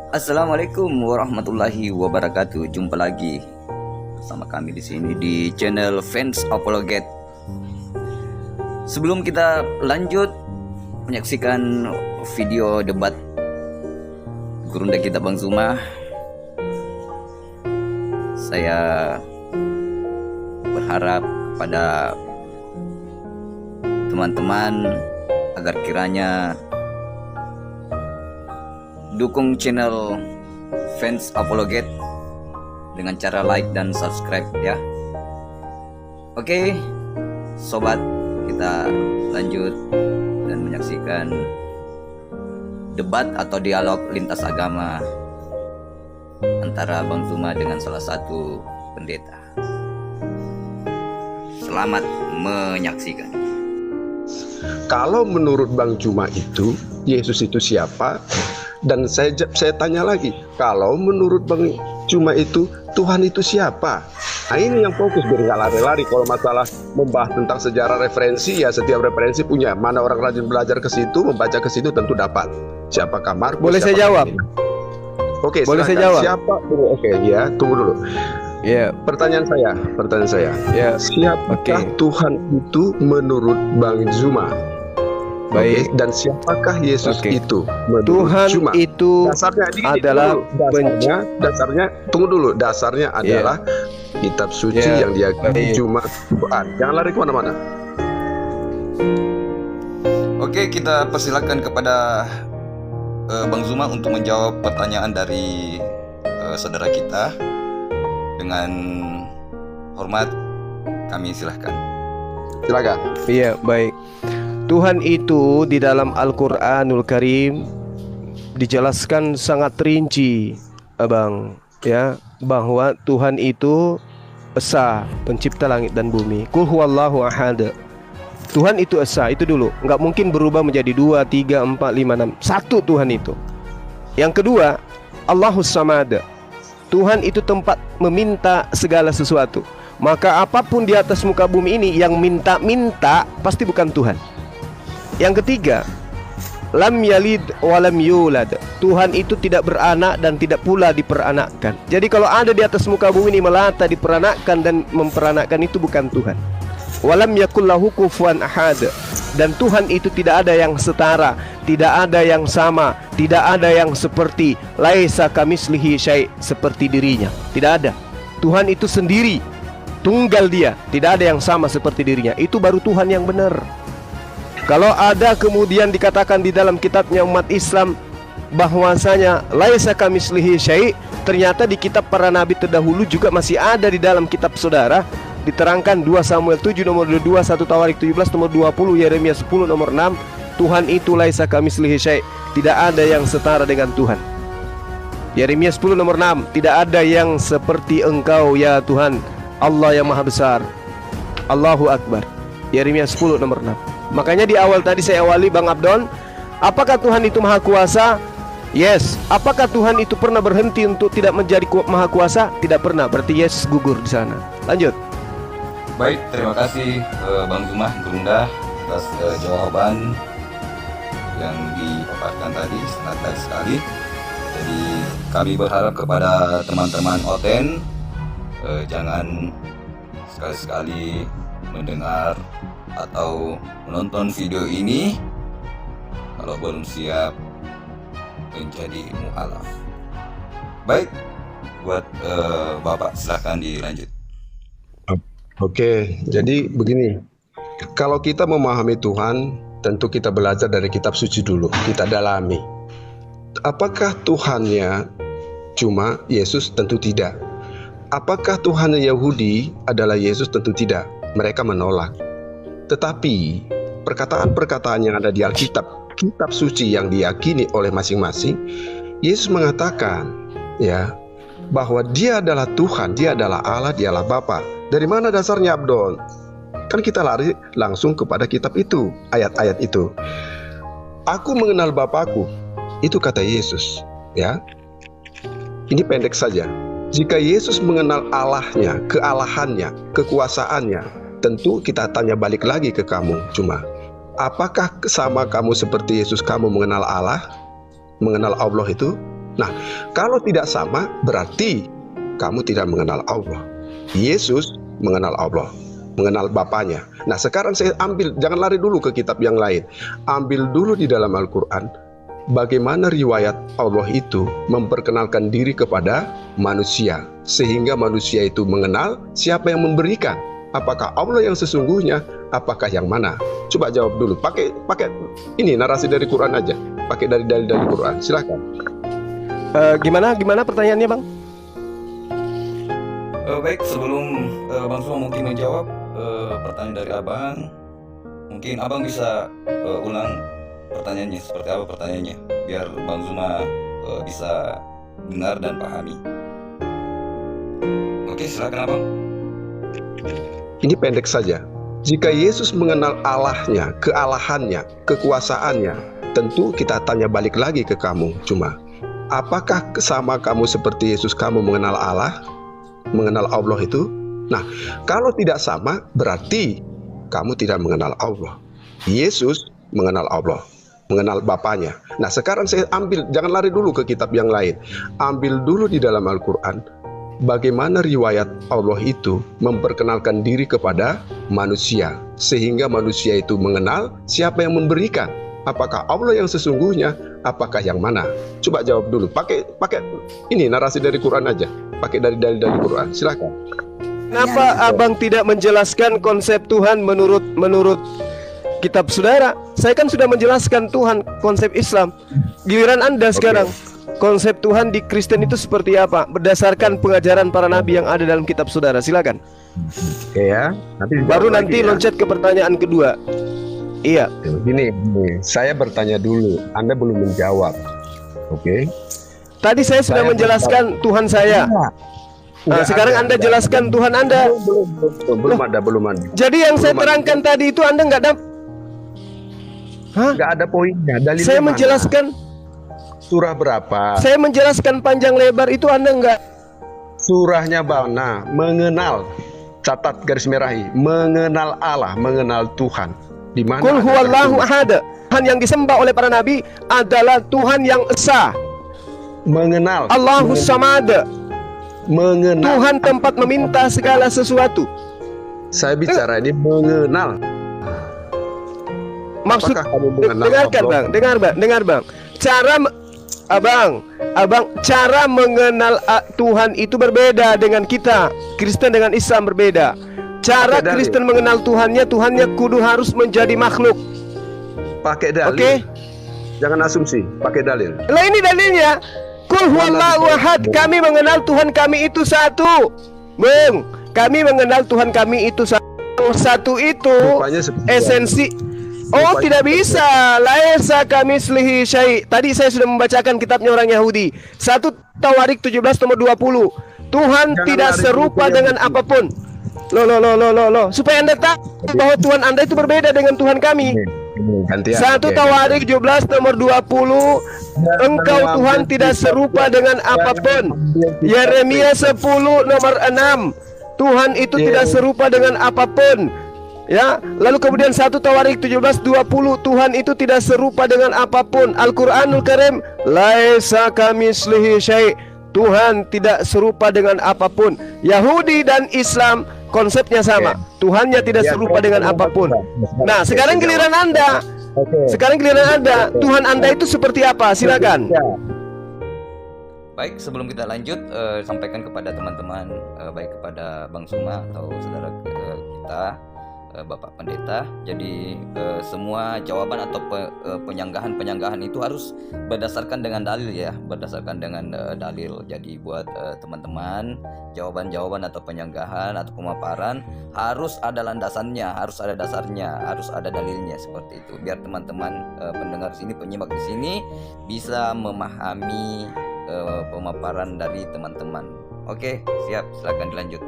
Assalamualaikum warahmatullahi wabarakatuh. Jumpa lagi bersama kami di sini di channel Fans Apologet. Sebelum kita lanjut menyaksikan video debat gurunda kita Bang Zuma, saya berharap kepada teman-teman agar kiranya dukung channel Fans Apologet dengan cara like dan subscribe ya. Oke, sobat, kita lanjut dan menyaksikan debat atau dialog lintas agama antara Bang Zuma dengan salah satu pendeta. Selamat menyaksikan. Kalau menurut Bang Zuma itu Yesus itu siapa? Dan saya tanya lagi, kalau menurut Bang Zuma itu Tuhan itu siapa? Nah ini yang fokus, biar nggak lari-lari. Kalau masalah membahas tentang sejarah referensi, ya setiap referensi punya. Mana orang rajin belajar ke situ, membaca ke situ tentu dapat. Siapakah Markus? Boleh saya jawab? Oke, boleh silakan. saya jawab? Siapa? Oke, ya, tunggu dulu. Ya. Pertanyaan saya. Ya. Siapakah Tuhan itu menurut Bang Zuma? Baik. Dan siapakah Yesus itu? Tuhan Zuma? itu Dasarnya adalah dasarnya adalah kitab suci yang diyakini cuma Quran. Jangan lari kemana-mana. Oke, kita persilakan kepada Bang Zuma untuk menjawab pertanyaan dari saudara kita. Dengan hormat kami silahkan. Silakan. Iya, baik. Tuhan itu di dalam Al-Qur'anul Karim dijelaskan sangat rinci, Abang, ya, bahwa Tuhan itu esa, pencipta langit dan bumi. Qul huwallahu ahad. Tuhan itu esa, itu dulu. Nggak mungkin berubah menjadi 2, 3, 4, 5, 6. Satu Tuhan itu. Yang kedua, Allahus Samad. Tuhan itu tempat meminta segala sesuatu. Maka apapun di atas muka bumi ini yang minta-minta pasti bukan Tuhan. Yang ketiga, lam yalid walam yulad. Tuhan itu tidak beranak dan tidak pula diperanakkan. Jadi kalau ada di atas muka bumi ini melata diperanakkan dan memperanakkan, itu bukan Tuhan. Walam yakullahu kufuwan ahad. Dan Tuhan itu tidak ada yang setara, tidak ada yang sama, tidak ada yang seperti. Laisa kamislihi syai', seperti dirinya. Tidak ada. Tuhan itu sendiri, tunggal dia, tidak ada yang sama seperti dirinya. Itu baru Tuhan yang benar. Kalau ada kemudian dikatakan di dalam kitabnya umat Islam bahwasanya laisa kamislihi syai', ternyata di kitab para nabi terdahulu juga masih ada di dalam kitab saudara. Diterangkan 2 Samuel 7 nomor 2, 1 Tawarik 17 nomor 20, Yeremia 10 nomor 6. Tuhan itu laisa kamislihi syai', tidak ada yang setara dengan Tuhan. Yeremia 10 nomor 6, tidak ada yang seperti Engkau ya Tuhan, Allah yang maha besar. Allahu Akbar. Yeremia 10 nomor 6. Makanya di awal tadi saya awali, Bang Abdon, apakah Tuhan itu maha kuasa? Yes. Apakah Tuhan itu pernah berhenti untuk tidak menjadi maha kuasa? Tidak pernah. Berarti Yesus gugur di sana. Lanjut. Baik, terima kasih Bang Zuma Gurunda atas jawaban yang dipaparkan tadi, sangat baik sekali. Jadi kami berharap kepada teman-teman Oten jangan sekali-sekali mendengar atau menonton video ini kalau belum siap menjadi mu'alaf. Baik, buat Bapak silakan dilanjut. Oke, jadi begini. Kalau kita memahami Tuhan, tentu kita belajar dari kitab suci dulu, kita dalami. Apakah Tuhannya cuma Yesus? Tentu tidak. Apakah Tuhannya Yahudi adalah Yesus? Tentu tidak. Mereka menolak. Tetapi perkataan-perkataan yang ada di Alkitab, kitab suci yang diyakini oleh masing-masing, Yesus mengatakan ya bahwa Dia adalah Tuhan, Dia adalah Allah, Dialah Bapa. Dari mana dasarnya, Abdon? Kan kita lari langsung kepada kitab itu, ayat-ayat itu. Aku mengenal Bapakku, itu kata Yesus, ya. Ini pendek saja. Jika Yesus mengenal Allahnya, kealahannya, kekuasaannya, tentu kita tanya balik lagi ke kamu, cuma apakah sama kamu seperti Yesus, kamu mengenal Allah, mengenal Allah itu? Nah, kalau tidak sama, berarti kamu tidak mengenal Allah. Yesus mengenal Allah, mengenal Bapaknya. Nah, sekarang saya ambil, jangan lari dulu ke kitab yang lain. Ambil dulu di dalam Al-Quran, bagaimana riwayat Allah itu memperkenalkan diri kepada manusia, sehingga manusia itu mengenal siapa yang memberikan. Apakah Allah yang sesungguhnya, apakah yang mana? Coba jawab dulu. Pakai ini narasi dari Quran aja. Pakai dari Quran. Silakan. Gimana pertanyaannya, Bang? Baik, sebelum Bang Zuma mungkin menjawab pertanyaan dari Abang, mungkin Abang bisa ulang pertanyaannya, seperti apa pertanyaannya, biar Bang Zuma bisa dengar dan pahami. Oke, silakan Abang. Ini pendek saja. Jika Yesus mengenal Allahnya, kealahannya, kekuasaannya, tentu kita tanya balik lagi ke kamu, cuma apakah sama kamu seperti Yesus, kamu mengenal Allah, mengenal Allah itu? Nah, kalau tidak sama, berarti kamu tidak mengenal Allah. Yesus mengenal Allah, mengenal Bapaknya. Nah, sekarang saya ambil, jangan lari dulu ke kitab yang lain. Ambil dulu di dalam Al-Quran, bagaimana riwayat Allah itu memperkenalkan diri kepada manusia, sehingga manusia itu mengenal siapa yang memberikan. Apakah Allah yang sesungguhnya, apakah yang mana? Coba jawab dulu. Pakai ini narasi dari Quran aja. Pakai dari Quran. Silakan. Kenapa Abang tidak menjelaskan konsep Tuhan menurut kitab saudara? Saya kan sudah menjelaskan Tuhan, konsep Islam. Giliran Anda sekarang. Konsep Tuhan di Kristen itu seperti apa? Berdasarkan pengajaran para nabi yang ada dalam kitab saudara. Silakan. Oke ya. Baru nanti loncat ke pertanyaan kedua. Iya. Gini, saya bertanya dulu. Anda belum menjawab. Oke. Tadi saya sudah menjelaskan Tuhan saya. Nah, sekarang Anda jelaskan Tuhan Anda. Belum ada. Jadi yang saya terangkan tadi itu Anda nggak dapat. Nggak ada poinnya. Dalilnya Saya mana? menjelaskan. Surah berapa? Saya menjelaskan panjang lebar itu Anda nggak. Surahnya mana? Mengenal. Catat garis merahi. Mengenal Allah, mengenal Tuhan. Di mana? Qul huwallahu ahad. Tuhan yang disembah oleh para nabi adalah Tuhan yang esa. Mengenal. Allahus samad. Mengenal. Tuhan tempat meminta segala sesuatu. Saya bicara ini mengenal. Maksud Apakah kamu mengenal dengarkan Allah? Bang, dengar Bang. Abang, cara mengenal Tuhan itu berbeda dengan kita. Kristen dengan Islam berbeda. Cara Kristen mengenal Tuhannya kudu harus menjadi makhluk. Pakai dalil. Oke? Jangan asumsi, pakai dalil. Lah ini dalilnya. Qul huwallahu ahad. Kami mengenal Tuhan kami itu satu. Bang, kami mengenal Tuhan kami itu satu. Satu itu esensi. Oh, tidak bisa. Laisa kamislihi syai'. Tadi saya sudah membacakan kitabnya orang Yahudi. 1 Tawarik 17 nomor 20. Tuhan tidak serupa dengan apapun. Loh. Supaya Anda tahu bahwa Tuhan Anda itu berbeda dengan Tuhan kami. 1 Tawarik 17 nomor 20. Engkau Tuhan tidak serupa dengan apapun. Yeremia 10 nomor 6. Tuhan itu tidak serupa dengan apapun. Ya, lalu kemudian 1 Tawarik 17:20, Tuhan itu tidak serupa dengan apapun. Al-Qur'anul Karim, laisa kamislihi syai'. Tuhan tidak serupa dengan apapun. Yahudi dan Islam konsepnya sama. Tuhannya tidak serupa dengan apapun. Nah, sekarang giliran Anda. Tuhan Anda itu seperti apa? Silakan. Baik, sebelum kita lanjut, sampaikan kepada teman-teman, baik kepada Bang Zuma atau saudara kita, Bapak Pendeta. Jadi semua jawaban atau penyanggahan itu harus berdasarkan dengan dalil ya, berdasarkan dengan dalil. Jadi buat teman-teman, jawaban-jawaban atau penyanggahan atau pemaparan harus ada landasannya, harus ada dasarnya, harus ada dalilnya, seperti itu. Biar teman-teman pendengar di sini, penyimak di sini bisa memahami pemaparan dari teman-teman. Oke, siap, silakan dilanjut.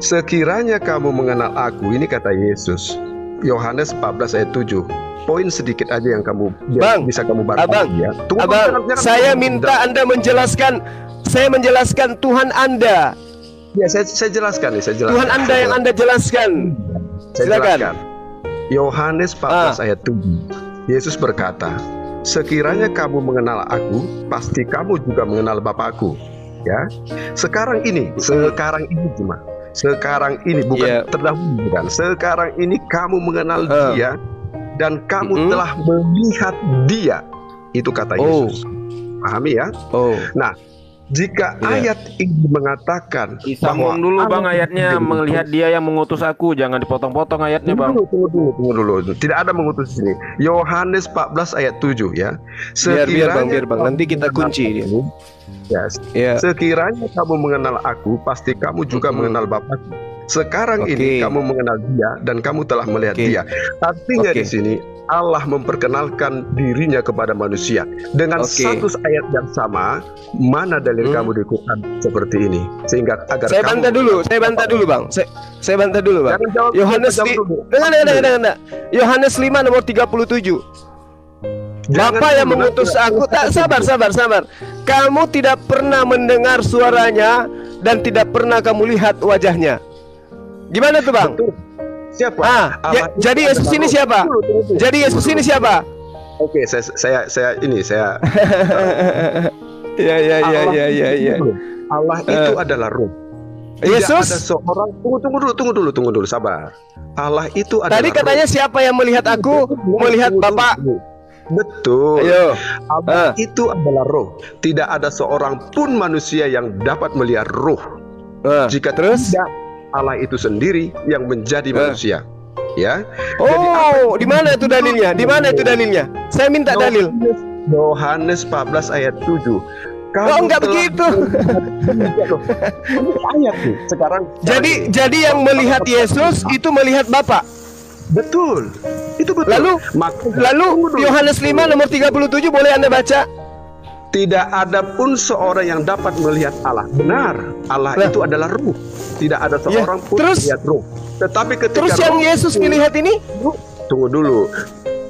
Sekiranya kamu mengenal aku, ini kata Yesus, Yohanes 14 ayat 7. Poin sedikit aja yang kamu bisa kamu baca. Abang, saya minta Anda menjelaskan. Saya menjelaskan Tuhan Anda. Ya, saya jelaskan nih, Tuhan Anda yang Anda jelaskan. Silakan. Yohanes 14 ayat 7. Yesus berkata, sekiranya kamu mengenal aku, pasti kamu juga mengenal Bapakku. Ya, sekarang ini cuma. Sekarang ini bukan terdahulu, bukan. Sekarang ini kamu mengenal Dia dan kamu telah melihat Dia. Itu kata Yesus. Pahami ya? Nah, jika ayat ini mengatakan Disambung dulu Bang ayatnya, melihat Dia yang mengutus aku. Jangan dipotong-potong ayatnya Bang. Tunggu dulu. Tidak ada mengutus di sini. Yohanes 14 ayat 7 ya. Biar bang, nanti kita kunci dia. Sekiranya kamu mengenal aku, pasti kamu juga mengenal Bapakku. Sekarang ini kamu mengenal Dia dan kamu telah melihat Dia. Artinya di sini Allah memperkenalkan dirinya kepada manusia dengan satu ayat yang sama. Mana dalil kamu di Quran seperti ini? Sehingga agar saya bantah dulu Bang. Saya bantah dulu Bang. Yohanes Yohanes 5 nomor 37. Bapa yang mengutus aku. Sabar. Kamu tidak pernah mendengar suaranya dan tidak pernah kamu lihat wajahnya. Gimana tuh Bang? Betul. Siapa? Jadi Yesus ini siapa? Jadi Yesus ini siapa? Oke, saya Ya. Allah itu adalah Roh. Yesus. Ada seorang. Tunggu dulu, sabar. Allah itu adalah Tadi katanya Roh. Siapa yang melihat aku? Melihat Bapak. Betul. Ayo. Allah itu adalah Roh. Tidak ada seorang pun manusia yang dapat melihat Roh. Jika tidak, Allah itu sendiri yang menjadi manusia. Ya. Oh, di mana itu dalilnya? Saya minta dalil. Yohanes 14 ayat 7. Enggak begitu. Ayat nih. Sekarang. Jadi yang melihat Yesus itu melihat Bapa. Betul. Itu betul. Lalu Yohanes 5 nomor 37 boleh Anda baca? Tidak ada pun seorang yang dapat melihat Allah. Benar. Allah itu adalah Ruh. Tidak ada seorang pun melihat Ruh. Tetapi ketika yang Yesus melihat ini, tunggu dulu.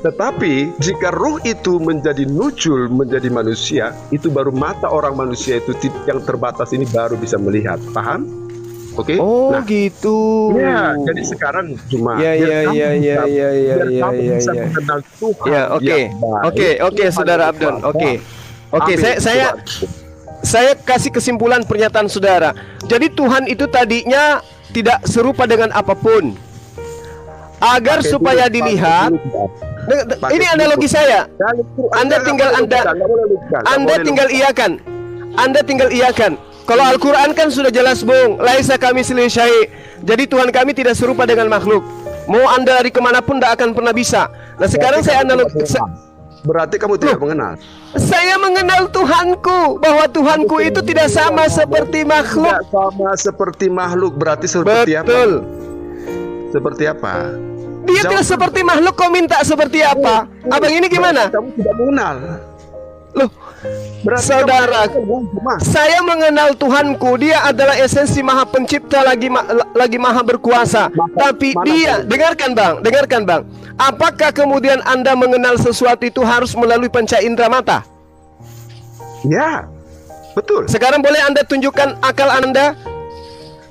Tetapi jika Ruh itu menjadi muncul menjadi manusia, itu baru mata orang manusia itu yang terbatas ini baru bisa melihat. Paham? Oke? Oh, gitu. Ya, jadi sekarang cuma Ya, oke, Saudara Abdon. Oke, saya kasih kesimpulan pernyataan saudara. Jadi Tuhan itu tadinya tidak serupa dengan apapun. Agar supaya dilihat. Ini analogi saya. Anda tinggal iyakan. Kalau Al-Quran kan sudah jelas Bung, laisa kamitslihi syai'. Jadi Tuhan kami tidak serupa dengan makhluk. Mau Anda dari kemanapun tidak akan pernah bisa. Nah sekarang saya analogi. Berarti kamu tidak mengenal. Saya mengenal Tuhanku, bahwa Tuhanku itu tidak sama seperti makhluk. Tidak sama seperti makhluk, berarti seperti apa? Betul. Seperti apa? Dia tidak seperti makhluk, kau minta seperti apa? Abang ini gimana? Kamu tidak mengenal. Loh, saudara, saya mengenal Tuhanku. Dia adalah esensi Maha Pencipta lagi Maha Berkuasa. Tapi dia, dengarkan bang. Apakah kemudian Anda mengenal sesuatu itu harus melalui panca indera mata? Ya, betul. Sekarang boleh Anda tunjukkan akal Anda?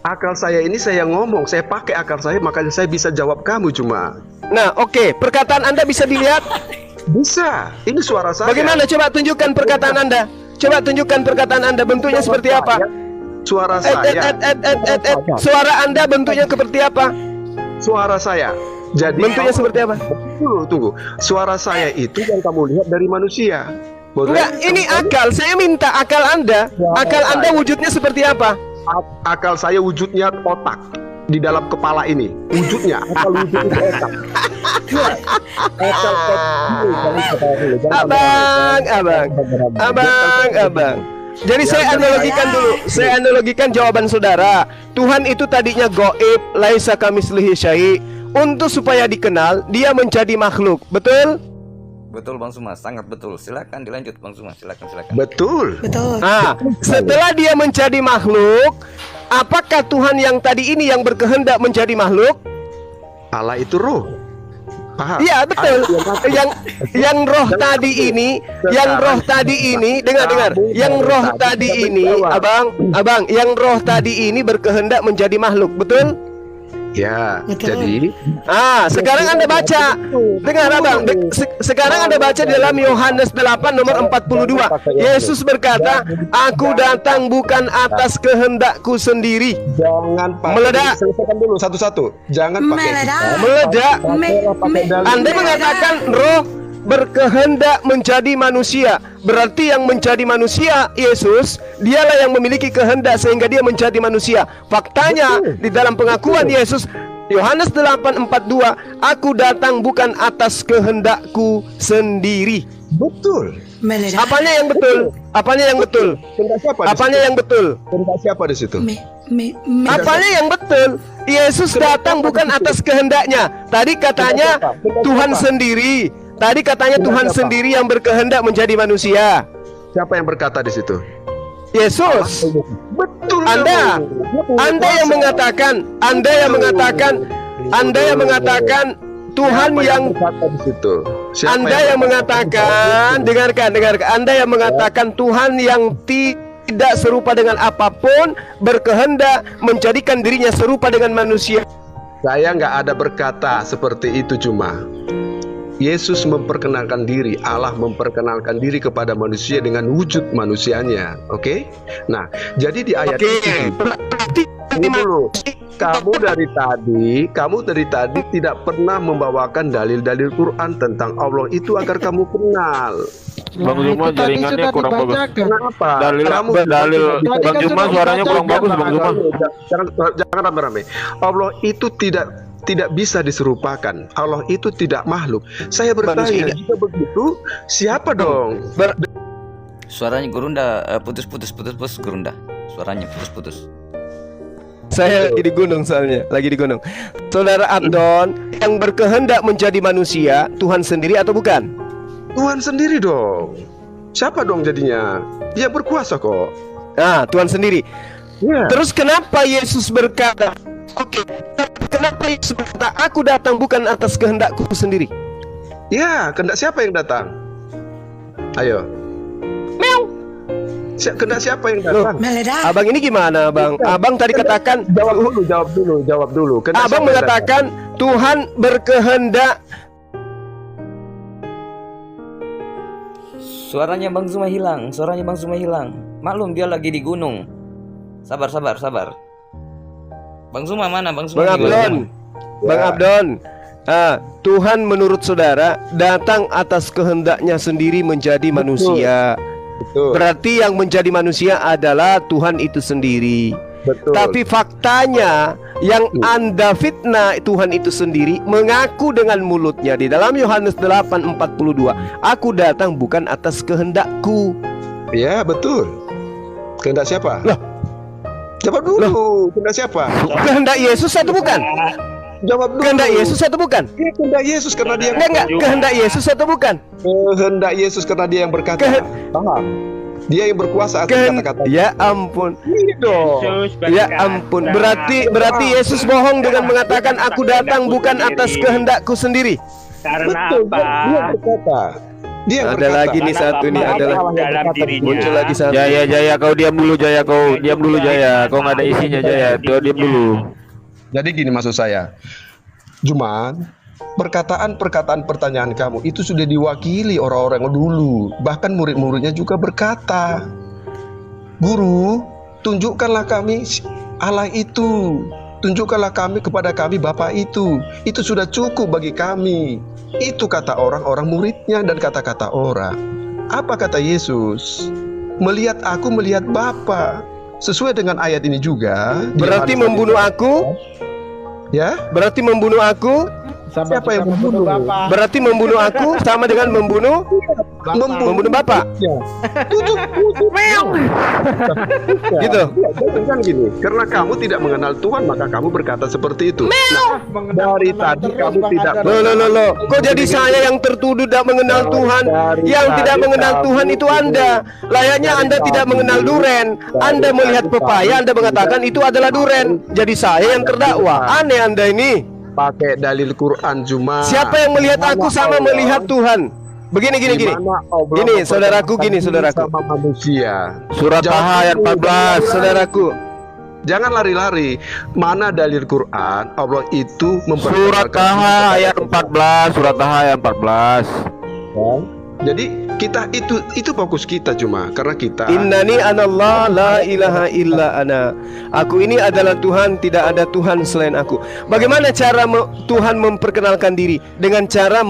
Akal saya ini saya ngomong, saya pakai akal saya, makanya saya bisa jawab kamu cuma. Nah, oke. Perkataan Anda bisa dilihat? Bisa. Ini suara saya. Bagaimana? Coba tunjukkan perkataan Anda. Bentuknya seperti apa? Suara saya. Suara Anda bentuknya seperti apa? Suara saya. Jadi bentuknya seperti apa? Tunggu. Suara saya itu yang kamu lihat dari manusia. Enggak, ini akal. Saya minta akal Anda. Akal Anda wujudnya seperti apa? Akal saya wujudnya otak di dalam kepala ini. Wujudnya akal wujudnya otak. Abang. Jadi saya analogikan jawaban saudara. Tuhan itu tadinya gaib, laisa kamitslihi syai'. Untuk supaya dikenal, dia menjadi makhluk. Betul? Betul Bang Suma, sangat betul. Silakan dilanjut Bang Suma, silakan. Betul. Nah, setelah dia menjadi makhluk, apakah Tuhan yang tadi ini yang berkehendak menjadi makhluk? Allah itu roh. Paham? Iya betul. Yang roh tadi ini, dengar. Yang roh tadi ini, abang, yang roh tadi ini berkehendak menjadi makhluk, betul? Ya, Betul. jadi Sekarang Anda baca. Dengar Abang, sekarang Anda baca di dalam Yohanes 8 nomor 42. Yesus berkata, "Aku datang bukan atas kehendakku sendiri." jangan pakai, Meledak. selesaikan dulu satu-satu. Jangan pakai Meledak. pakai dalil. Anda mengatakan roh berkehendak menjadi manusia. Berarti yang menjadi manusia Yesus, dialah yang memiliki kehendak sehingga dia menjadi manusia. Faktanya di dalam pengakuan Yesus Yohanes 8:42, "Aku datang bukan atas kehendakku sendiri." Betul. Apanya yang betul? Apanya yang betul? Kehendak siapa? di Apanya situ? yang betul? Kehendak siapa di situ? Apanya yang betul? Yesus datang bukan atas kehendaknya. Tadi katanya Tuhan sendiri. Tadi katanya Tuhan sendiri yang berkehendak menjadi manusia. Siapa yang berkata di situ? Yesus. Betul. Anda yang mengatakan, Anda yang mengatakan Tuhan yang berkata di situ? Siapa Anda yang mengatakan, dengarkan, Anda yang mengatakan Tuhan yang tidak serupa dengan apapun berkehendak menjadikan dirinya serupa dengan manusia. Saya nggak ada berkata seperti itu, cuma Yesus memperkenalkan diri, Allah memperkenalkan diri kepada manusia dengan wujud manusianya. Oke? Nah, jadi di ayat itu ini dulu. Kamu dari tadi tidak pernah membawakan dalil-dalil Quran tentang Allah itu agar kamu kenal. Bang Zuma jaringannya kurang bagus. Kenapa? Dalil Bang kan Zuma sudah suaranya kurang bagus Bang Zuma. Jangan rame-rame. Allah itu tidak bisa diserupakan. Allah itu tidak makhluk. Saya bertanya, jika begitu, siapa dong? Suaranya Gurunda putus Gurunda. Suaranya putus. Saya lagi di gunung soalnya, lagi di gunung. Saudara Abdon, yang berkehendak menjadi manusia, Tuhan sendiri atau bukan? Tuhan sendiri dong. Siapa dong jadinya? Dia berkuasa kok. Nah, Tuhan sendiri. Ya. Terus kenapa Yesus berkata, kenapa Yesus berkata, "Aku datang bukan atas kehendakku sendiri"? Ya, kehendak siapa yang datang? Ayo. Kehendak siapa yang datang? Abang ini gimana, Bang? Abang tadi katakan, Jawab dulu. Kehendak Abang siapa yang mengatakan Tuhan berkehendak. Suaranya Bang Zuma hilang. Maklum dia lagi di gunung. Sabar. Bang Zuma mana? Bang Zuma. Bang Abdon. Tuhan menurut saudara datang atas kehendaknya sendiri menjadi manusia. Betul. Berarti yang menjadi manusia adalah Tuhan itu sendiri. Betul. Tapi faktanya yang Anda fitnah Tuhan itu sendiri mengaku dengan mulutnya di dalam Yohanes 8:42, "Aku datang bukan atas kehendakku." Ya, betul. Kehendak siapa? Loh. Jawab dulu. Kehendak siapa? Kehendak Yesus atau bukan? Jawab dulu. Kehendak Yesus atau bukan? Ya, kehendak Yesus karena dia Enggak, kehendak Yesus atau bukan? kehendak Yesus karena dia yang berkata. Paham? Dia yang berkuasa atas kata-kata. Ya ampun. Ini dong. Ya ampun. Berarti Yesus bohong dengan mengatakan, "Aku datang bukan atas kehendakku sendiri." Karena Betul. apa? Dia berkata. Dia yang Ada berkata. lagi nih satu nih, adalah dalam dirinya. muncul lagi satu. Jaya, kau diam dulu Jaya, Kau nggak ada isinya Jaya, kau diam dulu. Jadi gini maksud saya. Cuman perkataan pertanyaan kamu itu sudah diwakili orang-orang dulu. Bahkan murid-muridnya juga berkata, "Guru, tunjukkanlah kami Allah itu. Tunjukkanlah kami kepada kami Bapa itu. Itu sudah cukup bagi kami." Itu kata orang-orang muridnya dan kata-kata orang. Apa kata Yesus? "Melihat aku, melihat Bapa." Sesuai dengan ayat ini juga. Berarti membunuh aku? Ya? Berarti membunuh aku? Siapa yang membunuh? Berarti membunuh aku sama dengan membunuh Bapak. Ya. Gitu. Kan gini, karena kamu tidak mengenal Tuhan maka kamu berkata seperti itu. Nah, dari tadi kamu tidak. Loh. Kok jadi saya yang tertuduh tidak mengenal Tuhan? Yang tidak mengenal Tuhan itu Anda. Layaknya Anda tidak mengenal duren. Anda melihat pepaya, Anda mengatakan itu adalah duren. Jadi saya yang terdakwa. Aneh Anda ini. Pakai dalil Quran cuma. Siapa yang melihat aku sama melihat Tuhan? Begini. Gini, saudaraku. Sama manusia. Surat Taha ayat 14. Saudaraku. Jangan lari-lari. Mana dalil Quran Allah itu Surat memperkenalkan Taha ayat 14, surat Taha ayat 14. Jadi kita itu fokus kita cuma karena kita Innani anallah la ilaha illa ana. Aku ini adalah Tuhan, tidak ada Tuhan selain aku. Bagaimana cara Tuhan memperkenalkan diri? Dengan cara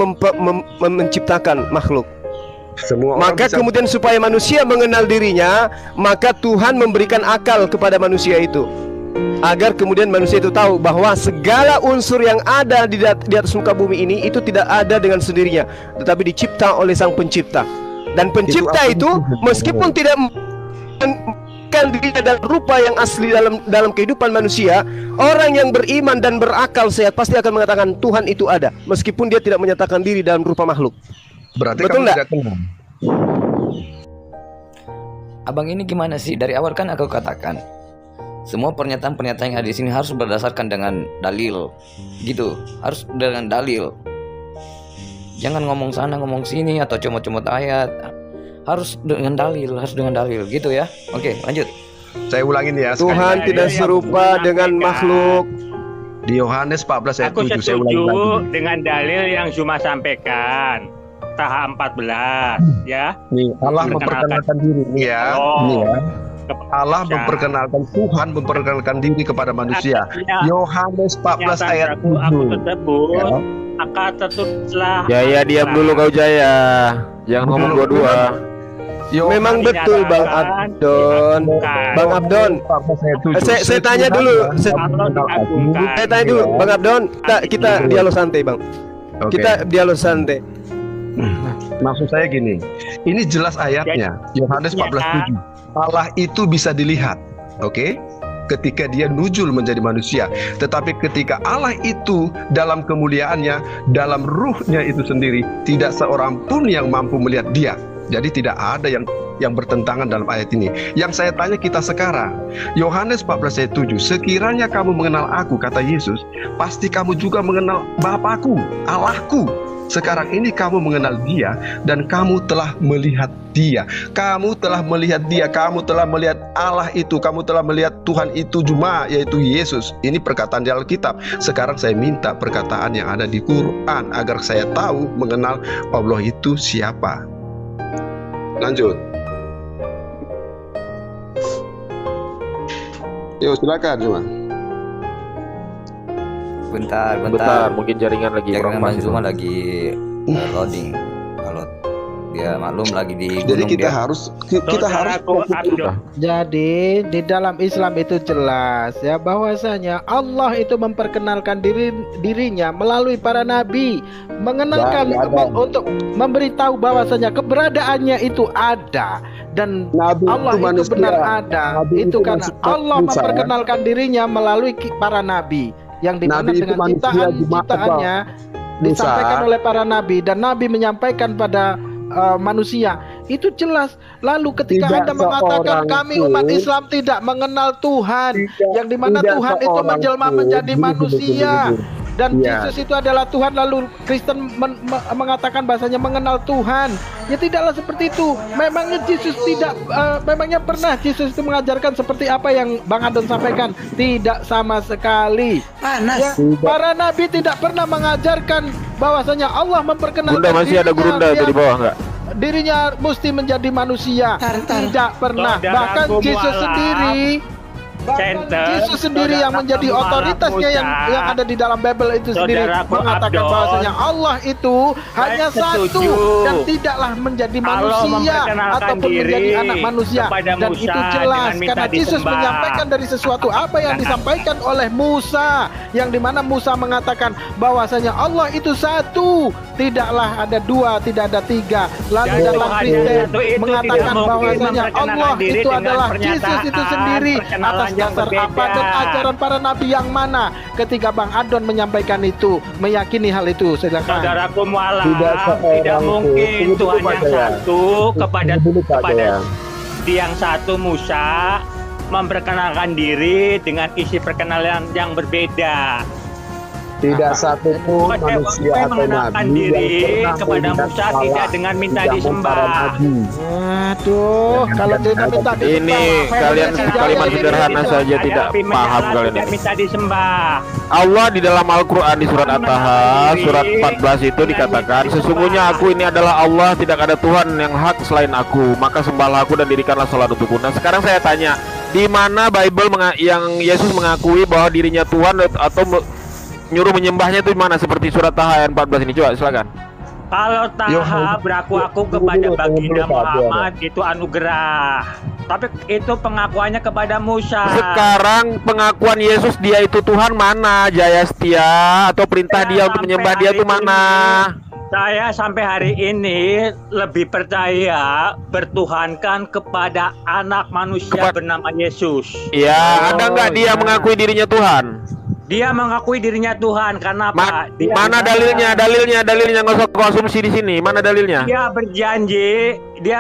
menciptakan makhluk. semua orang Maka bisa- kemudian supaya manusia mengenal dirinya, maka Tuhan memberikan akal kepada manusia itu, agar kemudian manusia itu tahu bahwa segala unsur yang ada di atas muka bumi ini itu tidak ada dengan sendirinya, tetapi dicipta oleh Sang Pencipta. Dan Pencipta itu meskipun tidak kan dirinya dalam rupa yang asli dalam kehidupan manusia, orang yang beriman dan berakal sehat pasti akan mengatakan Tuhan itu ada, meskipun dia tidak menyatakan diri dalam rupa makhluk. berarti Betul kamu nggak? tidak kenal. Abang ini gimana sih? Dari awal kan aku katakan semua pernyataan-pernyataan yang ada di sini harus berdasarkan dengan dalil, gitu. Harus dengan dalil. Jangan ngomong sana ngomong sini atau comot-comot ayat. Harus dengan dalil, gitu ya. Oke, lanjut. Saya ulangin ya. sekali Tuhan lagi. tidak serupa dengan makhluk. Di Yohanes 14 ayat Aku 7 saya ulangi setuju lagi. dengan dalil yang Zuma sampaikan. Taha 14 ya. Nih, Allah memperkenalkan diri nih ya. Oh. Nih ya. Allah Ya. memperkenalkan, Tuhan memperkenalkan diri kepada manusia. Artinya, Yohanes 14 ayat aku 7. tersebut Ya. akan tetaplah. Jaya, diam dulu kau Jaya. Jangan ngomong dua-dua. Memang betul Bang Abdon. Bang Abdon, 14 ayat 7. saya tanya dulu. Allah diagungkan. Saya tanya dulu, Bang Abdon. Kita dialog santai, Bang. Oke. Kita dialog santai. Maksud saya gini, ini jelas ayatnya, Yohanes 14:7. Allah itu bisa dilihat, oke? Ketika dia nujul menjadi manusia. Tetapi ketika Allah itu dalam kemuliaannya, dalam ruhnya itu sendiri, tidak seorang pun yang mampu melihat dia. Jadi tidak ada yang bertentangan dalam ayat ini. Yang saya tanya kita sekarang, Yohanes 14 ayat 7, sekiranya kamu mengenal aku, kata Yesus, pasti kamu juga mengenal Bapakku, Allahku. Sekarang ini kamu mengenal dia dan kamu telah melihat dia. Kamu telah melihat dia, kamu telah melihat Allah itu, kamu telah melihat Tuhan itu cuma, yaitu Yesus. Ini perkataan di Alkitab. Sekarang saya minta perkataan yang ada di Quran agar saya tahu mengenal Allah itu siapa. Lanjut. Yuk silakan cuma. Bentar. Mungkin jaringan lagi Jaringan pas Bang itu. Zuma lagi loading. Kalau dia maklum lagi di Jadi gunung kita dia. harus kita harus Saudaraku Abdul. Jadi di dalam Islam itu jelas ya bahwasanya Allah itu memperkenalkan dirinya melalui para nabi, mengenalkan untuk memberitahu bahwasanya keberadaannya itu ada dan Nabi Allah itu manusia. benar ada. Nabi Itu karena manusia. Allah memperkenalkan dirinya melalui para nabi yang dimana Nabi itu dengan manusia ciptaannya disampaikan oleh para nabi dan nabi menyampaikan pada manusia itu jelas. Lalu ketika Tidak Anda mengatakan seorang kami pun, umat Islam tidak mengenal Tuhan, yang dimana tidak Tuhan itu seorang menjelma pun, menjadi manusia dan Iya. Yesus itu adalah Tuhan, lalu Kristen mengatakan bahasanya mengenal Tuhan, ya tidaklah seperti itu. Memangnya Yesus tidak memangnya pernah Yesus itu mengajarkan seperti apa yang Bang Adon sampaikan? Tidak sama sekali. Ya, para nabi tidak pernah mengajarkan bahwasanya Allah memperkenalkan Bunda masih ada Gurunda dirinya, tuh di bawah nggak? dirinya mesti menjadi manusia. Tidak pernah. Saudaraku Bahkan Yesus mualaf, sendiri Center, Yesus sendiri yang menjadi saudaraku otoritasnya mualaf, yang ada di dalam Bible itu sendiri saudaraku mengatakan Abdon, bahwasanya Allah itu hanya setuju. satu dan tidaklah menjadi Allah manusia memperkenalkan ataupun diri menjadi anak manusia, kepada dan Musa itu jelas dengan minta karena Yesus disembah. menyampaikan dari sesuatu apa yang disampaikan oleh Musa, yang dimana Musa mengatakan bahwasanya Allah itu satu, tidaklah ada dua, tidak ada tiga. Lalu Dan datang Tuhan Kristen yang satu itu mengatakan tidak mungkin bahwasanya memperkenalkan Allah diri itu dengan adalah Yesus itu pernyataan sendiri. perkenalan Atas yang dasar apa berbeda. dan ajaran para nabi yang mana? Ketika Bang Adon menyampaikan itu, meyakini hal itu, silakan. Saudaraku mualaf, Tidak seorang tidak pun. mungkin Tunggu Tuhan dulu, yang Pak Jaya. satu kepada Dulu, Pak Jaya. yang satu Musa memperkenalkan diri dengan isi perkenalan yang berbeda. Tidak satu pun manusia atau mengenalkan nabi diri yang pernah kepada melihat Musa Allah tidak dengan minta di zaman disembah. para nabi. Waduh, kalau tidak minta disembah. Ini kalian kalimat sederhana saja tidak Api paham menyala kalian. tidak minta disembah. Allah di dalam Al-Quran di surat At-Taha surat 14 itu dikatakan, sesungguhnya aku ini adalah Allah, tidak ada Tuhan yang hak selain aku, maka sembahlah aku dan dirikanlah salat untukku. Nah sekarang saya tanya, di mana Bible yang Yesus mengakui bahwa dirinya Tuhan atau nyuruh menyembahnya itu di mana? Seperti surat Taha ayat 14 ini, coba silakan. Kalau Taha aku kepada baginda Muhammad itu anugerah. Tapi itu pengakuannya kepada Musa. Sekarang pengakuan Yesus dia itu Tuhan mana? Jaya Setia atau perintah dia untuk menyembah dia itu mana? Saya sampai hari ini lebih percaya bertuhankan kepada anak manusia bernama Yesus. Ya, ada nggak dia mengakui dirinya Tuhan? Dia mengakui dirinya Tuhan karena apa? Mana dalilnya? Dalilnya nggak usah kau asumsi di sini. Mana dalilnya? Dia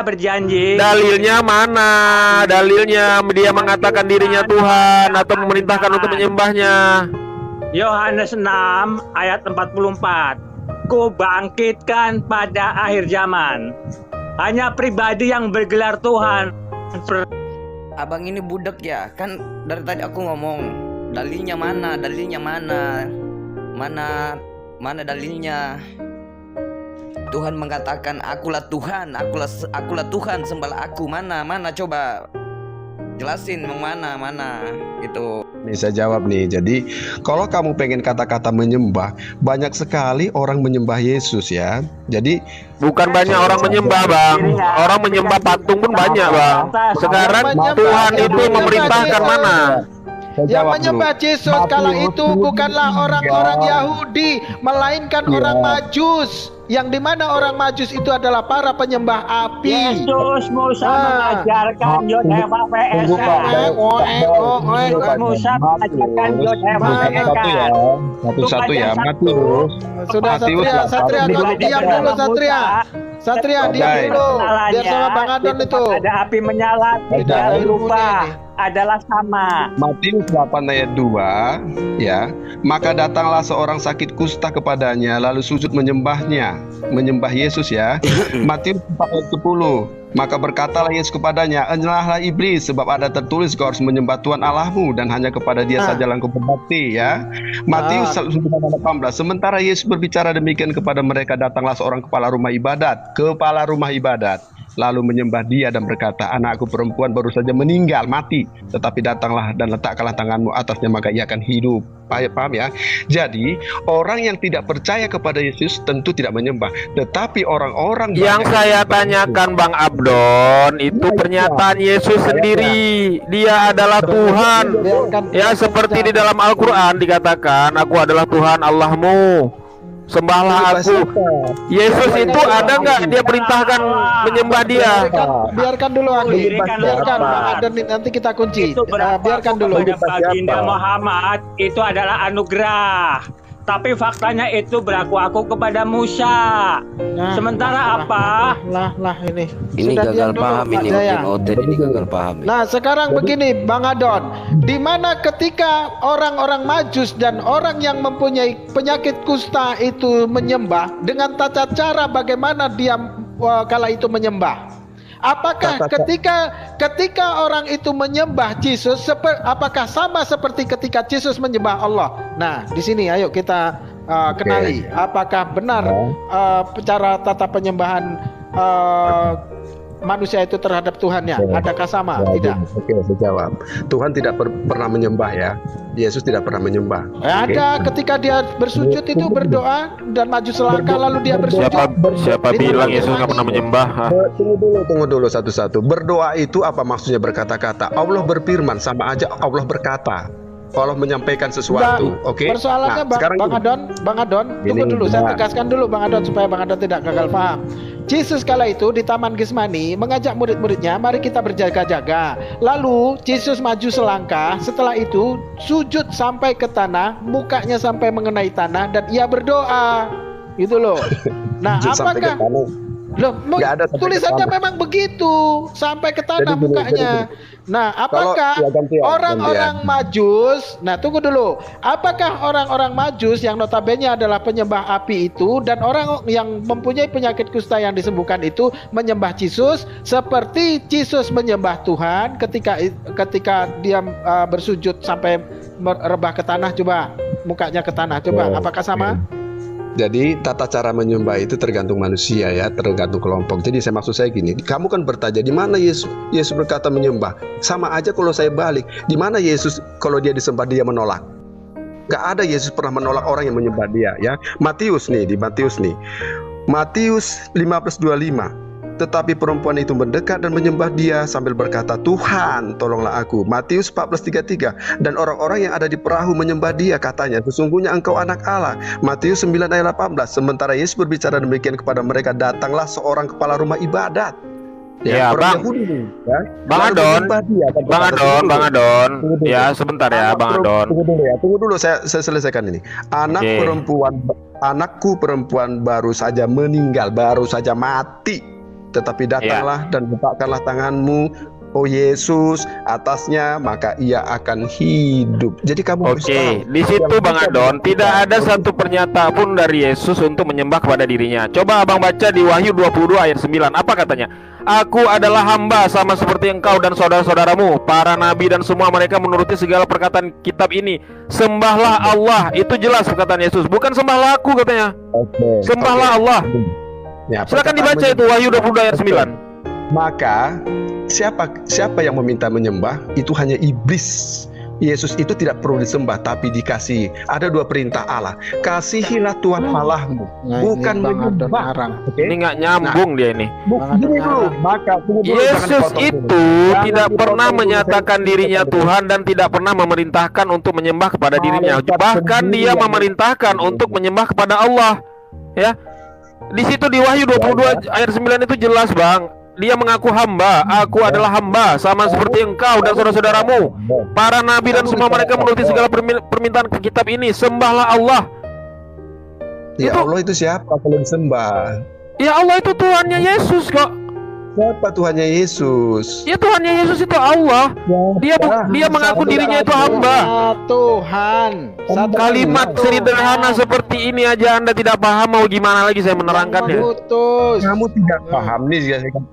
berjanji. Dalilnya mana? Dalilnya dia mengatakan dirinya Tuhan atau memerintahkan untuk menyembahnya. Yohanes 6 ayat 44. Ku bangkitkan pada akhir zaman. Hanya pribadi yang bergelar Tuhan. Abang ini budak ya, kan dari tadi aku ngomong dalilnya mana dalilnya. Tuhan mengatakan akulah Tuhan, akulah Tuhan, sembahlah aku. Mana coba jelasin mana gitu. Nih saya jawab nih. Jadi kalau kamu pengen kata-kata menyembah, banyak sekali orang menyembah Yesus ya. Jadi bukan banyak orang menyembah, Bang. Orang menyembah patung pun banyak, Bang. Sekarang Tuhan itu memerintahkan mana? Yang menyembah Yesus kala itu bukanlah orang-orang Yahudi, melainkan orang Majus. Yang dimana orang Majus itu adalah para penyembah api. Yesus Musa mengajarkan Yod Heva Musa mengajarkan Yod Heva satu ya. Matius. Sudah Satria kamu diam dulu Satria diam dulu. Biar sama Bang Adon itu. Ada api menyala tidak berubah, adalah sama. Matius 8 ayat 2 ya. Maka datanglah seorang sakit kusta kepadanya, lalu sujud menyembah Yesus ya. Matius 4 ayat 10. Maka berkatalah Yesus kepadanya, "Enyalahlah iblis, sebab ada tertulis kau harus menyembah Tuhan Allahmu dan hanya kepada Dia sajalah engkau berbakti." Ya. Matius 18. Sementara Yesus berbicara demikian kepada mereka, datanglah seorang kepala rumah ibadat, lalu menyembah Dia dan berkata, "Anakku perempuan baru saja meninggal, mati. Tetapi datanglah dan letakkanlah tanganmu atasnya, maka ia akan hidup." Paham ya? Jadi orang yang tidak percaya kepada Yesus tentu tidak menyembah. Tetapi orang-orang yang saya tanyakan Bang Abdon itu pernyataan Yesus sendiri. Dia adalah Tuhan. Ya seperti di dalam Al-Quran dikatakan, "Aku adalah Tuhan Allahmu, sembahlah aku." Yesus itu ada nggak dia perintahkan menyembah Dia? Biarkan dulu aku. Biarkan Bang Adon, nanti kita kunci. Biarkan dulu. Baginda Muhammad itu adalah anugerah. Tapi faktanya itu berlaku kepada Musa. Sementara apa? Ini. Ini gagal paham ini Oten ini gagal paham. Nah, sekarang begini Bang Adon, di mana ketika orang-orang Majus dan orang yang mempunyai penyakit kusta itu menyembah dengan tata cara bagaimana dia kala itu menyembah? Apakah ketika orang itu menyembah Yesus, apakah sama seperti ketika Yesus menyembah Allah? Nah, di sini ayo kita kenali apakah benar cara tata penyembahan manusia itu terhadap Tuhannya. Adakah sama? Tidak. Oke, saya jawab. Tuhan tidak pernah menyembah ya. Yesus tidak pernah menyembah. Ada ketika dia bersujud itu berdoa dan maju selangkah lalu dia bersujud. Siapa bilang Yesus nggak pernah menyembah? Tunggu dulu satu-satu. Berdoa itu apa maksudnya berkata-kata? Allah berfirman, sama aja Allah berkata. Allah menyampaikan sesuatu. Oke. Persoalannya Bang Adon, tunggu dulu. Saya tegaskan dulu Bang Adon supaya Bang Adon tidak gagal paham. Yesus kala itu di Taman Getsemani mengajak murid-muridnya, mari kita berjaga-jaga. Lalu Yesus maju selangkah, setelah itu sujud sampai ke tanah, mukanya sampai mengenai tanah dan ia berdoa. Gitu loh. Nah, Loh, Nggak ada sampai ke tulisannya tanah. memang begitu, sampai ke tanah Jadi gini, mukanya. Nah, apakah Kalau- ya, gantian, orang-orang Majus, nah tunggu dulu, apakah orang-orang Majus yang notabene adalah penyembah api itu dan orang yang mempunyai penyakit kusta yang disembuhkan itu menyembah Yesus seperti Yesus menyembah Tuhan ketika dia bersujud sampai merebah ke tanah, coba mukanya ke tanah, coba apakah sama? Jadi tata cara menyembah itu tergantung manusia ya, tergantung kelompok. Jadi saya maksud saya gini, kamu kan bertanya di mana Yesus berkata menyembah. Sama aja kalau saya balik, di mana Yesus kalau dia disembah dia menolak? Gak ada Yesus pernah menolak orang yang menyembah dia ya. Matius nih, di Matius nih. Matius 15:25. Tetapi perempuan itu mendekat dan menyembah dia sambil berkata, Tuhan tolonglah aku. Matius 14:33. Dan orang-orang yang ada di perahu menyembah dia, katanya, sesungguhnya engkau anak Allah. Matius 9:18. Sementara Yesus berbicara demikian kepada mereka, datanglah seorang kepala rumah ibadat. Ya, orang Bang. Yahudi nih, ya. Bang Lalu Adon, menyembah dia, kata- Bang Adon, Bang Adon. Tunggu dulu. Ya, sebentar ya, Bang Adon. Tunggu dulu, saya selesaikan ini. Oke. Anakku perempuan baru saja meninggal, baru saja mati. Tetapi datanglah dan letakkanlah tanganmu, oh Yesus, atasnya, maka ia akan hidup. Jadi kamu harus Oke, tahu, di situ yang Bang bisa Adon tidak ada satu pernyataan pun dari Yesus untuk menyembah kepada dirinya. Coba Abang baca di Wahyu 22 ayat 9. Apa katanya? Aku adalah hamba sama seperti engkau dan saudara-saudaramu, para nabi dan semua mereka menuruti segala perkataan kitab ini. Sembahlah Allah. Itu jelas perkataan Yesus. Bukan sembahlah aku katanya. Oke, Sembahlah oke. Allah. Ya, Silakan perkataan dibaca itu Wahyu 22 ayat 9. Maka siapa yang meminta menyembah itu hanya iblis. Yesus itu tidak perlu disembah tapi dikasihi. Ada dua perintah Allah. Kasihilah Tuhan Allahmu, Nah, bukan ini Bang Adon menyembah. ngarang. Oke? Ini nggak nyambung dia ini. Gini dulu, maka tunggu dulu, jangan Yesus dipotong dulu. itu Jangan tidak dipotong pernah dulu, menyatakan saya- dirinya Tuhan dan tidak pernah memerintahkan untuk menyembah kepada dirinya. Malaikat Bahkan sendiri dia yang memerintahkan untuk menyembah kepada Allah. Ya. Di situ di Wahyu 22 ayat 9 itu jelas, Bang. Dia mengaku hamba, aku adalah hamba sama seperti engkau dan saudara-saudaramu. Para nabi dan semua mereka menuruti segala permintaan kitab ini. Sembahlah Allah. Ya Itu- Allah itu siapa kalau disembah? Ya Allah itu Tuhannya Yesus kok. Siapa Tuhannya Yesus? Ya Tuhannya Yesus itu Allah. Dia mengaku dirinya itu hamba. Tuhan. Satu Kalimat Tuhan. sederhana seperti ini aja Anda tidak paham, mau gimana lagi saya menerangkannya. Putus. Kamu tidak paham nih,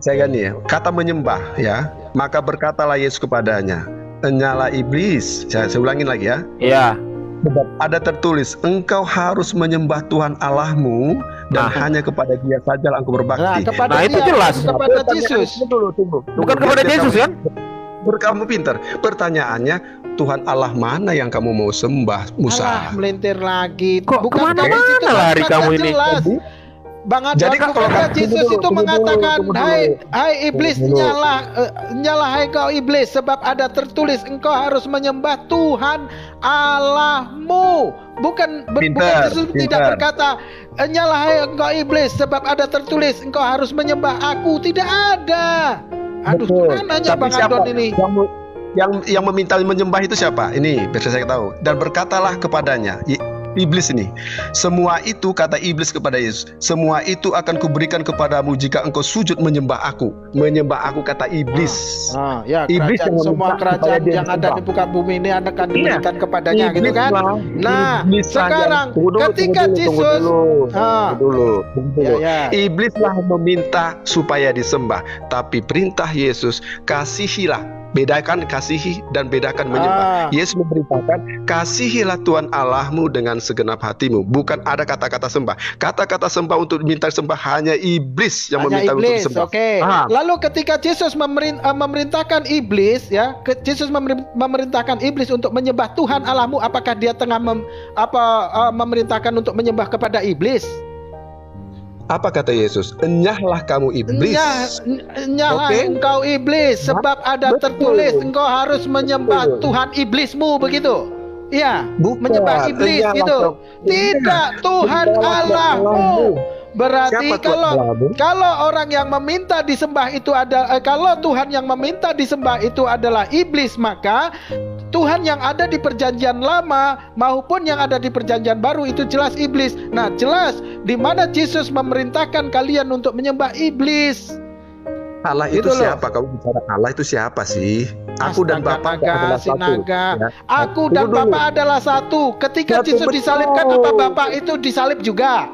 saya gini ya. Kata menyembah ya, maka berkatalah Yesus kepadanya, "Enyala iblis." Saya ulangin lagi ya. Ya, Sebab ada tertulis, engkau harus menyembah Tuhan Allahmu dan Nah. hanya kepada Dia saja engkau berbakti. kepada Nah, itu dia, jelas. kepada Yesus. Tunggu. bukan kepada Yesus kan? Kamu pintar. Pertanyaannya, Tuhan Allah mana yang kamu mau sembah, Alah, Musa? melintir lagi. Kok Bukan kemana-mana dari situ, lari kalimatnya kamu ini? jelas. Bang Adon, Jadi kalau kepada Yesus itu mengatakan, hai iblis, nyala hai kau iblis, sebab ada tertulis engkau harus menyembah Tuhan Allahmu. Bukan Pintar, Yesus pintar. tidak berkata, nyala hai engkau iblis, sebab ada tertulis engkau harus menyembah aku. Tidak ada. Aduh, mananya Bang Adon ini? Yang meminta menyembah itu siapa? Ini biar saya tahu. Dan berkatalah kepadanya, iblis ini, semua itu, kata iblis kepada Yesus, semua itu akan kuberikan kepadamu jika engkau sujud menyembah aku. Menyembah aku, kata iblis. Ya, Iblis kerajaan, yang semua meminta supaya kerajaan dia yang ada disembah. di muka bumi ini akan Iya. diberikan kepadanya, gitu Iblis kan? lah. Nah, Iblis lah sekarang yang- Tunggu ketika dulu, Yesus, tunggu dulu. Ya. Iblislah meminta supaya disembah, tapi perintah Yesus, kasihilah. Bedakan kasihi dan bedakan menyembah. Yesus memerintahkan, kasihilah Tuhan Allahmu dengan segenap hatimu. Bukan ada kata-kata sembah. Kata-kata sembah untuk diminta sembah hanya iblis yang hanya meminta untuk iblis, disembah. oke. Paham? Lalu ketika Yesus memerintahkan iblis, ya, Yesus memerintahkan iblis untuk menyembah Tuhan Allahmu, apakah dia tengah memerintahkan untuk menyembah kepada iblis? Apa kata Yesus? Enyahlah kamu iblis. Nyala Oke. engkau iblis, sebab ada Betul. tertulis engkau harus menyembah Betul. Tuhan iblismu, begitu. Iya, Bukan, menyembah iblis enyahlah gitu. kau- Tidak, Tuhan Enyahlah Allahmu. Berarti Siapa Tuhan Allahmu? kalau orang yang meminta disembah itu kalau Tuhan yang meminta disembah itu adalah iblis, maka Tuhan yang ada di perjanjian lama maupun yang ada di perjanjian baru itu jelas iblis. Nah, jelas di mana Yesus memerintahkan kalian untuk menyembah iblis. Allah itu Gitu loh. siapa? Kamu bicara Allah itu siapa sih? Aku dan Bapa adalah satu. Sinaga. Ya. Aku Tunggu dan dulu. Bapa adalah satu. Ketika Satu, Yesus betul. disalibkan, apa Bapa itu disalib juga?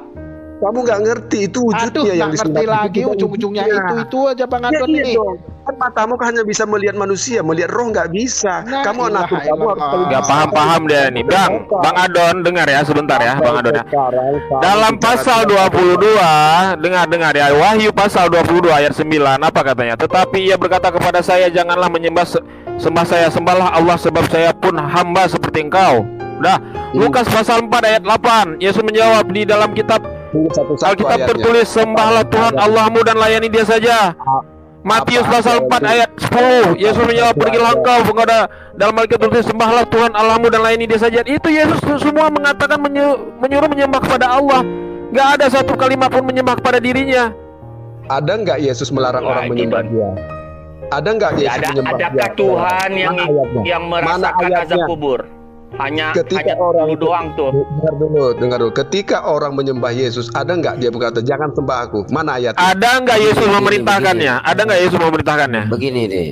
Kamu nggak ngerti itu Aduh, wujudnya yang nggak ngerti disunat. lagi ujung-ujungnya itu aja Bang Ya, Anton iya ini. dong. Kan matamu kan hanya bisa melihat manusia, melihat roh nggak bisa. Nah, Kamu anak ilaha kamu harus illallah. Nggak paham dia nih. Bang Adon dengar ya sebentar ya, Bang Adon ya. Dalam pasal 22, dengar ya, Wahyu pasal 22 ayat 9, apa katanya? Tetapi ia berkata kepada saya, janganlah sembah saya, sembahlah Allah, sebab saya pun hamba seperti engkau. Udah, Lukas pasal 4 ayat 8, Yesus menjawab, di dalam Alkitab tertulis, sembahlah Tuhan Allahmu dan layani Dia saja. Matius pasal 4 ayat 10, Yesus menjawab, pergilah engkau, dalam Alkitab tertulis, sembahlah Tuhan Allahmu dan layani Dia saja. Itu Yesus semua mengatakan menyuruh menyembah kepada Allah. Gak ada satu kalimat pun menyembah kepada dirinya. Ada nggak Yesus melarang orang menyembah Dia? Ada nggak Yesus menyembah Dia? Adakah Tuhan Mana ayatnya? yang Mana merasakan azab ayatnya? kubur? Hanya Ketika lu orang doang tuh. dengar dulu. Ketika orang menyembah Yesus, ada nggak dia berkata jangan sembah aku? Mana ayatnya? Ada nggak Yesus memerintahkannya? Ada nggak Yesus memerintahkannya? Begini deh.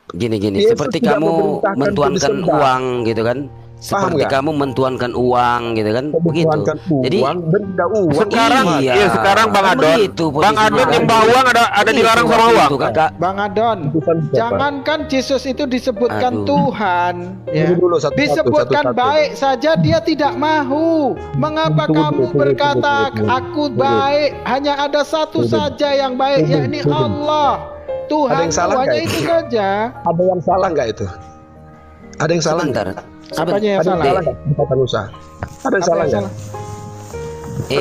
Gini. Yesus Seperti tidak kamu memerintahkan untuk mentuankan disembah. uang gitu kan. Seperti nggak? kamu mentuankan uang gitu kan. Begitu. Menuangkan Jadi uang, benda uang. Sekarang, Iya. ya sekarang Bang Kan Adon, begitu Bang posisinya. Adon nyembah uang ada dilarang sama Begitu, uang. waktu itu, Kakak. Bang Adon, Putusan siapa? jangankan Yesus itu disebutkan Aduh. Tuhan, ya. Tunggu dulu, satu-satu, Disebutkan satu-satu. baik saja dia tidak mahu. Mengapa kamu berkata aku baik? Hanya ada satu saja yang baik, yakni Allah. Ada Tuhan yang salah hanya nggak itu itu? saja. Ada yang salah nggak itu? Ada yang salah? Sebentar. Apanya yang Ada yang salah? salah nggak? Kata Nusa. Ada yang Apa salah yang nggak? salah? Ada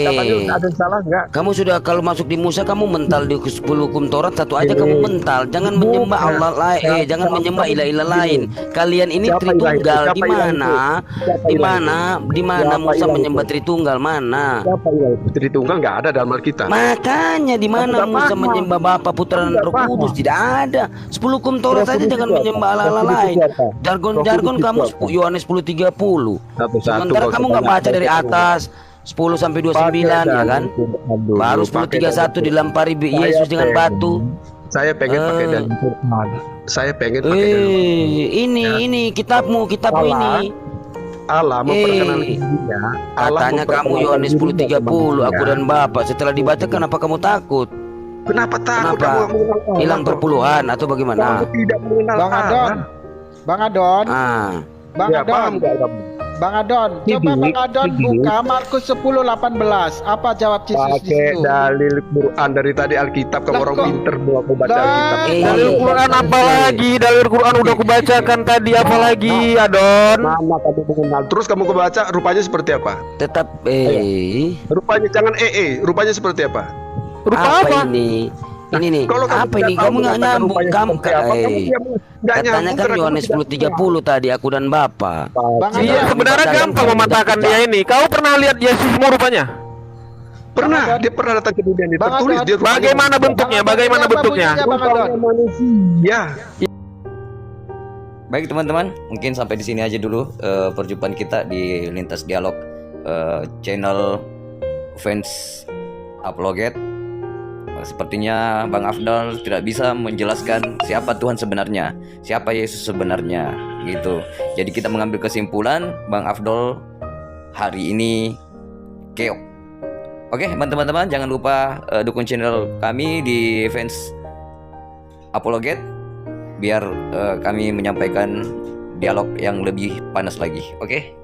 yang salah nggak? Kamu sudah kalau masuk di Musa kamu mental di 10 hukum Taurat satu aja kamu mental. Jangan menyembah Allah lain, jangan menyembah ilah-ilah lain. Kalian ini Siapa ilah itu? Tritunggal. Siapa ilah itu? Di mana Siapa Musa ilah menyembah itu? Tritunggal mana? Siapa yang Tritunggal nggak ada dalam Alkitab? Makanya di mana Aku nggak Musa paham. menyembah Bapa, Putra dan Aku Roh nggak Kudus? paham. Tidak ada. 10 hukum Taurat saja Roh jangan Kudus menyembah itu Allah apa? lain. Roh Kudus itu apa? Jargon-jargon Roh kamu Kudus itu apa? Yohanes 10:30. Satu-satu, Sementara nggak kamu usah nggak banyak. baca dari atas 10 sampai 29 ya kan? Baru 10:31 dilampari Yesus dengan batu. Saya pengen pakai Eh. dalil Quran. Saya pengen pakai dalil Ini kitabmu Allah. ini. Allah memperkenalkan dirinya. Allah Katanya kamu memperkenalkan Yohanes dirinya 10:30 sama aku dia. dan Bapak. Setelah dibaca kenapa kamu takut? Kenapa takut? Kenapa? Kamu nggak mengenal Allah? Hilang perpuluhan atau bagaimana? Kamu tidak mengenal Bang Adon, Allah. Bang Adon, Ah, Bang Ya, paham Adon, nggak kamu? Bang Adon. Coba Bang Adon buka Markus 10:18. Apa jawab Yesus di Pakai situ? dalil Quran dari tadi Alkitab. Kamu Lah, orang kok- pinter mau aku baca Lah, Alkitab. Dalil Quran apa lagi? Dalil Quran udah aku bacakan tadi, apa lagi, Adon? Mana kamu mengenal? Terus kamu kebaca rupanya seperti apa? tetap Rupanya jangan rupanya seperti apa? Rupa apa? ini? Ini nih. Kalau kamu Apa tidak ini? tahu Kamu nggak mengatakan nyambung. rupanya Kamu seperti apa, kamu diam. Nggak katanya nyambung kan karena kamu Yohanes tidak 10:30 tadi aku dan Bapak. Bang Iya, Adon, sebenarnya gampang mematahkan dia ini. Kau pernah lihat Yesus semua rupanya? Pernah, dia pernah datang ke dunia ini. Bang Tertulis Adon, dia rupanya Bagaimana bentuknya? Bagaimana Apa bentuknya? bunyinya, Bang rupanya Adon? manusia. Baik teman-teman, mungkin sampai di sini aja dulu perjumpaan kita di Lintas Dialog channel fans Apologet. Sepertinya Bang Afdal tidak bisa menjelaskan siapa Tuhan sebenarnya, siapa Yesus sebenarnya, gitu. Jadi kita mengambil kesimpulan Bang Afdal hari ini keok. Oke, teman-teman, jangan lupa dukung channel kami di fans Apologet biar kami menyampaikan dialog yang lebih panas lagi. Oke?